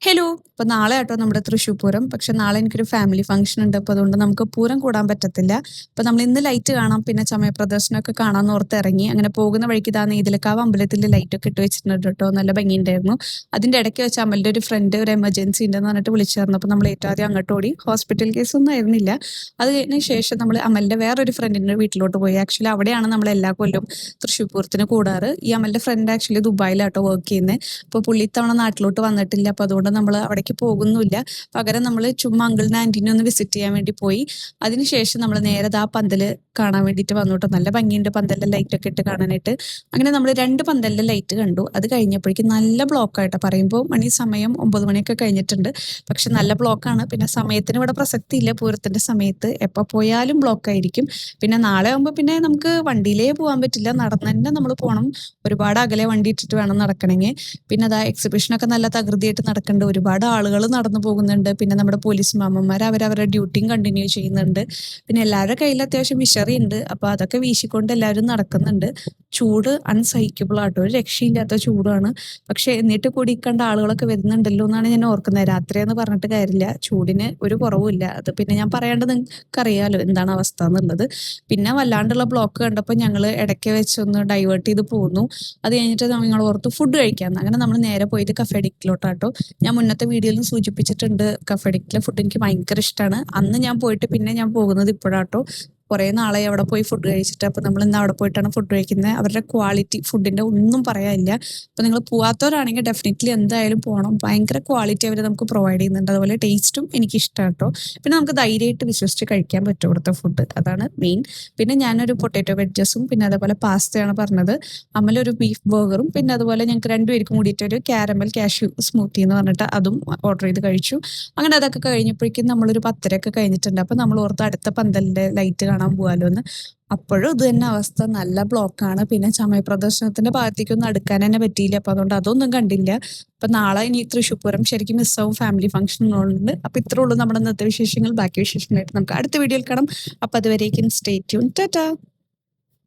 Hello! ഇപ്പൊ നാളെ ആട്ടോ നമ്മുടെ തൃശ്ശൂർ പൂരം. പക്ഷെ നാളെ എനിക്കൊരു ഫാമിലി ഫംഗ്ഷൻ ഉണ്ട്. അപ്പൊ അതുകൊണ്ട് നമുക്ക് പൂരം കൂടാൻ പറ്റത്തില്ല. അപ്പൊ നമ്മൾ ഇന്ന് ലൈറ്റ് കാണാം, പിന്നെ ചമയ പ്രദർശനമൊക്കെ കാണാന്ന് ഓർത്ത് ഇറങ്ങി. അങ്ങനെ പോകുന്ന വഴിക്ക് ഇതാ നെയ്തലക്കാവ് അമ്പലത്തിലെ ലൈറ്റൊക്കെ ഇട്ട് വെച്ചിട്ടുണ്ട് കേട്ടോ. നല്ല ഭംഗിയുണ്ടായിരുന്നു. അതിന്റെ ഇടയ്ക്ക് വെച്ച് അമലിന്റെ ഒരു ഫ്രണ്ട് ഒരു എമർജൻസി ഉണ്ടെന്ന് പറഞ്ഞിട്ട് വിളിച്ചായിരുന്നു. അപ്പൊ നമ്മൾ ഏറ്റവും ആദ്യം അങ്ങോട്ട് ഓടി. ഹോസ്പിറ്റൽ കേസൊന്നും ആയിരുന്നില്ല. അത് കഴിഞ്ഞ ശേഷം നമ്മൾ അമലിന്റെ വേറൊരു ഫ്രണ്ടിന്റെ വീട്ടിലോട്ട് പോയി. ആക്ച്വലി അവിടെയാണ് നമ്മൾ എല്ലാ കൊല്ലവും തൃശ്ശൂർ പൂരത്തിന് കൂടാറ്. ഈ അമലിന്റെ ഫ്രണ്ട് ആക്ച്വലി ദുബായിലാട്ടോ വർക്ക് ചെയ്യുന്നത്. അപ്പോൾ പുള്ളി ഇത്തവണ നാട്ടിലോട്ട് വന്നിട്ടില്ല. അപ്പൊ അതുകൊണ്ട് നമ്മൾ അവിടേക്ക് പോകുന്നില്ല. പകരം നമ്മൾ ചുമ്മാ അങ്കിളിനെ ആന്റീനെ ഒന്ന് വിസിറ്റ് ചെയ്യാൻ വേണ്ടി പോയി. അതിനുശേഷം നമ്മൾ നേരെ ആ പന്തല് കാണാൻ വേണ്ടിയിട്ട് വന്നു കേട്ടോ. നല്ല ഭംഗിയുണ്ട് പന്തലിലെ ലൈറ്റ് ഒക്കെ ഇട്ട് കാണാനായിട്ട്. അങ്ങനെ നമ്മൾ 2 പന്തലിലെ ലൈറ്റ് കണ്ടു. അത് കഴിഞ്ഞപ്പോഴേക്കും നല്ല ബ്ലോക്കായിട്ടോ. പറയുമ്പോൾ സമയം 9 മണിയൊക്കെ കഴിഞ്ഞിട്ടുണ്ട്. പക്ഷെ നല്ല ബ്ലോക്കാണ്. പിന്നെ സമയത്തിന് ഇവിടെ പ്രസക്തിയില്ല. പൂരത്തിന്റെ സമയത്ത് എപ്പോൾ പോയാലും ബ്ലോക്ക് ആയിരിക്കും. പിന്നെ നാളെ ആകുമ്പോൾ പിന്നെ നമുക്ക് വണ്ടിയിലേ പോകാൻ പറ്റില്ല. നടന്ന് തന്നെ നമ്മൾ പോകണം. ഒരുപാട് അകലെ വണ്ടി ഇട്ടിട്ട് വേണം നടക്കണമെങ്കിൽ. പിന്നെ അതാ എക്സിബിഷനൊക്കെ നല്ല തകൃതിയായിട്ട് നടക്കുന്നുണ്ട്. ഒരുപാട് ആളുകൾ നടന്നു പോകുന്നുണ്ട്. പിന്നെ നമ്മുടെ പോലീസ് മാമന്മാർ അവരവരുടെ ഡ്യൂട്ടിയും കണ്ടിന്യൂ ചെയ്യുന്നുണ്ട്. പിന്നെ എല്ലാവരുടെ കയ്യിൽ അത്യാവശ്യം വിശറി ഉണ്ട്. അപ്പൊ അതൊക്കെ വീശിക്കൊണ്ട് എല്ലാവരും നടക്കുന്നുണ്ട്. ചൂട് അൺസഹിക്കബിൾ ആട്ടോ. ഒരു രക്ഷയില്ലാത്ത ചൂടാണ്. പക്ഷെ എന്നിട്ട് കൂടി കണ്ട ആളുകളൊക്കെ വരുന്നുണ്ടല്ലോ എന്നാണ് ഞാൻ ഓർക്കുന്നത്. രാത്രിയെന്ന് പറഞ്ഞിട്ട് കാര്യമില്ല, ചൂടിന് ഒരു കുറവുമില്ല. അത് പിന്നെ ഞാൻ പറയാണ്ട് നിങ്ങൾക്ക് അറിയാലോ എന്താണ് അവസ്ഥ എന്നുള്ളത്. പിന്നെ വല്ലാണ്ടുള്ള ബ്ലോക്ക് കണ്ടപ്പോൾ ഞങ്ങൾ ഇടയ്ക്ക് വെച്ചൊന്ന് ഡൈവേർട്ട് ചെയ്ത് പോന്നു. അത് കഴിഞ്ഞിട്ട് ഞങ്ങൾ ഓർത്ത് ഫുഡ് കഴിക്കാമെന്ന്. അങ്ങനെ നമ്മൾ നേരെ പോയിട്ട് കഫേ ഡിക്കിലോട്ടാട്ടോ. ഞാൻ മുന്നത്തെ വീഡിയോയിലും സൂചിപ്പിച്ചിട്ടുണ്ട്, കഫേ ഡിക്കിലെ ഫുഡ് എനിക്ക് ഭയങ്കര ഇഷ്ടമാണ്. അന്ന് ഞാൻ പോയിട്ട് പിന്നെ ഞാൻ പോകുന്നത് ഇപ്പോഴാട്ടോ. കുറേ നാളായി അവിടെ പോയി ഫുഡ് കഴിച്ചിട്ട്. അപ്പോൾ നമ്മൾ ഇന്ന് അവിടെ പോയിട്ടാണ് ഫുഡ് കഴിക്കുന്നത്. അവരുടെ ക്വാളിറ്റി ഫുഡിന്റെ ഒന്നും പറയാനില്ല. അപ്പോൾ നിങ്ങൾ പോവാത്തവരാണെങ്കിൽ ഡെഫിനറ്റ്ലി എന്തായാലും പോകണം. ഭയങ്കര ക്വാളിറ്റി അവർ നമുക്ക് പ്രൊവൈഡ് ചെയ്യുന്നുണ്ട്. അതുപോലെ ടേസ്റ്റും എനിക്ക് ഇഷ്ടമാണ് കേട്ടോ. പിന്നെ നമുക്ക് ധൈര്യമായിട്ട് വിശ്വസിച്ച് കഴിക്കാൻ പറ്റും ഇവിടുത്തെ ഫുഡ്. അതാണ് മെയിൻ. പിന്നെ ഞാനൊരു പൊട്ടാറ്റോ വെഡ്ജസും പിന്നെ അതേപോലെ പാസ്തയാണ് പറഞ്ഞത്. അമലൊരു ബീഫ് ബർഗറും പിന്നെ അതുപോലെ ഞങ്ങൾക്ക് രണ്ടുപേർക്കും കൂടിയിട്ട് ഒരു കാരമൽ കാഷ്യൂ സ്മൂത്തി എന്ന് പറഞ്ഞിട്ട് അതും ഓർഡർ ചെയ്ത് കഴിച്ചു. അങ്ങനെ അതൊക്കെ കഴിഞ്ഞപ്പോഴേക്കും നമ്മളൊരു 10:30 കഴിഞ്ഞിട്ടുണ്ട്. അപ്പോൾ നമ്മൾ ഓർത്ത് അടുത്ത പന്തലിന്റെ ലൈറ്റ് കാണാൻ പോകാലോ എന്ന്. അപ്പോഴും ഇത് തന്നെ അവസ്ഥ, നല്ല ബ്ലോക്കാണ്. പിന്നെ ചമയ പ്രദർശനത്തിന്റെ ഭാഗത്തേക്കൊന്നും അടുക്കാൻ തന്നെ പറ്റിയില്ല. അപ്പൊ അതുകൊണ്ട് അതൊന്നും കണ്ടില്ല. അപ്പൊ നാളെ ഇനി തൃശ്ശൂർ പൂരം ശരിക്കും മിസ്സാവും, ഫാമിലി ഫംഗ്ഷനുകളുണ്ട്. അപ്പൊ ഇത്രേ ഉള്ളൂ നമ്മുടെ ഇന്നത്തെ വിശേഷങ്ങൾ. ബാക്കി വിശേഷങ്ങളായിട്ട് നമുക്ക് അടുത്ത വീഡിയോയിൽ കാണാം. അപ്പൊ അതുവരേക്കും സ്റ്റേ ട്യൂൺ. ടാറ്റാ.